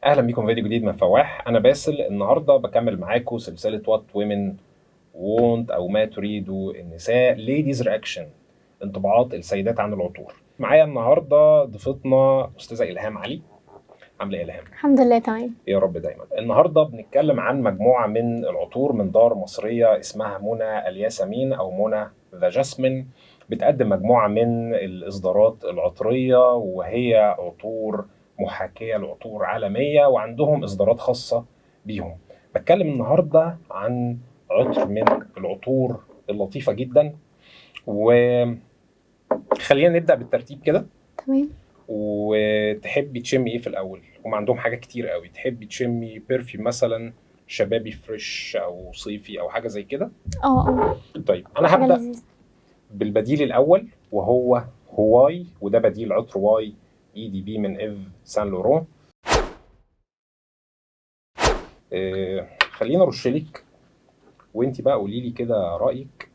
اهلا بيكم في فيديو جديد من فواح. انا باسل. النهارده بكمل معاكم سلسله وات ويمن وونت او ما تريد النساء ليديز رياكشن، انطباعات السيدات عن العطور. معايا النهارده ضيفتنا استاذه الهام علي. عامله ايه يا الهام؟ الحمد لله تمام. يا رب دايما. النهارده بنتكلم عن مجموعه من العطور من دار مصريه اسمها منى الياسمين او منى ذا جاسمين. بتقدم مجموعه من الاصدارات العطريه، وهي عطور محاكيه لعطور عالميه، وعندهم اصدارات خاصه بيهم. بتكلم النهارده عن عطر من العطور اللطيفه جدا، وخلينا نبدا بالترتيب كده. تمام. وتحبي تشمي ايه في الاول؟ هم عندهم حاجات كتير قوي. تحبي تشمي بيرفيوم مثلا شبابي فريش او صيفي او حاجه زي كده؟ اه. طيب انا حاجة هبدا لذيذة. بالبديل الاول، وهو هواي، وده بديل عطر واي اي دي بي من ايف سان لورون. خلينا ارشلك وانت بقى قولي لي كده رايك.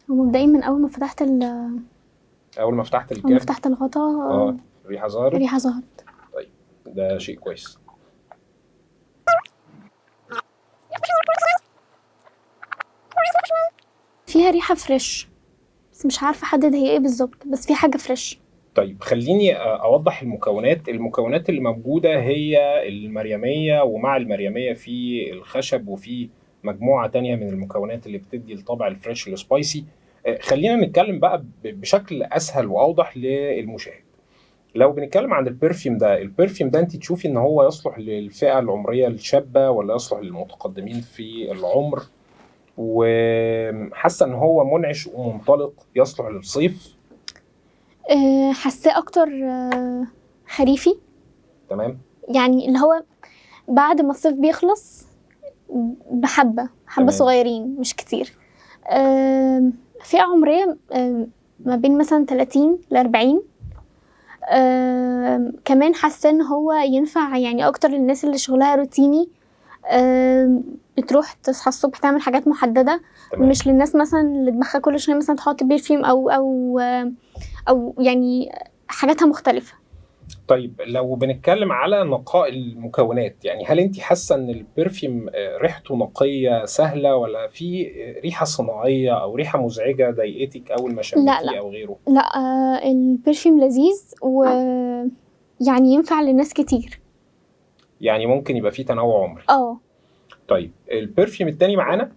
ومبدئيا من أول اول ما فتحت أول ما الكاب فتحت الغطا الريحه ظهرت. الريحة ظهرت. طيب ده شيء كويس. فيها ريحة فريش، بس مش عارفة أحدد هي ايه بالظبط، بس في حاجة فريش. طيب خليني أوضح المكونات اللي موجودة. هي المريمية، ومع المريمية في الخشب، وفي مجموعة تانية من المكونات اللي بتدي الطابع الفريش السبايسي. خلينا نتكلم بقى بشكل أسهل وأوضح للمشاهد. لو بنتكلم عن البرفيوم ده انت تشوفي ان هو يصلح للفئة العمرية الشابة، ولا يصلح للمتقدمين في العمر؟ وحاسة ان هو منعش ومنطلق يصلح للصيف؟ حاساه أكتر خريفي، تمام. يعني اللي هو بعد ما الصيف بيخلص بحبة حبة تمام. صغيرين مش كتير. فئة عمرية ما بين مثلا 30 ل 40. كمان حاسه ان هو ينفع يعني اكتر للناس اللي شغلها روتيني، بتروح تصحى الصبح تعمل حاجات محدده. تمام. مش للناس مثلا اللي دماغها كل شويه مثلا تحط برفيوم او يعني حاجاتها مختلفه. طيب لو بنتكلم على نقاء المكونات، يعني هل انت حاسه ان البرفيوم ريحته نقيه سهله، ولا في ريحه صناعيه او ريحه مزعجه ضايقتك اول ما لا شميتيه لا او غيره؟ لا، البرفيوم لذيذ و يعني ينفع لناس كتير. يعني ممكن يبقى فيه تنوع عمري. اه. طيب البرفيوم التاني معانا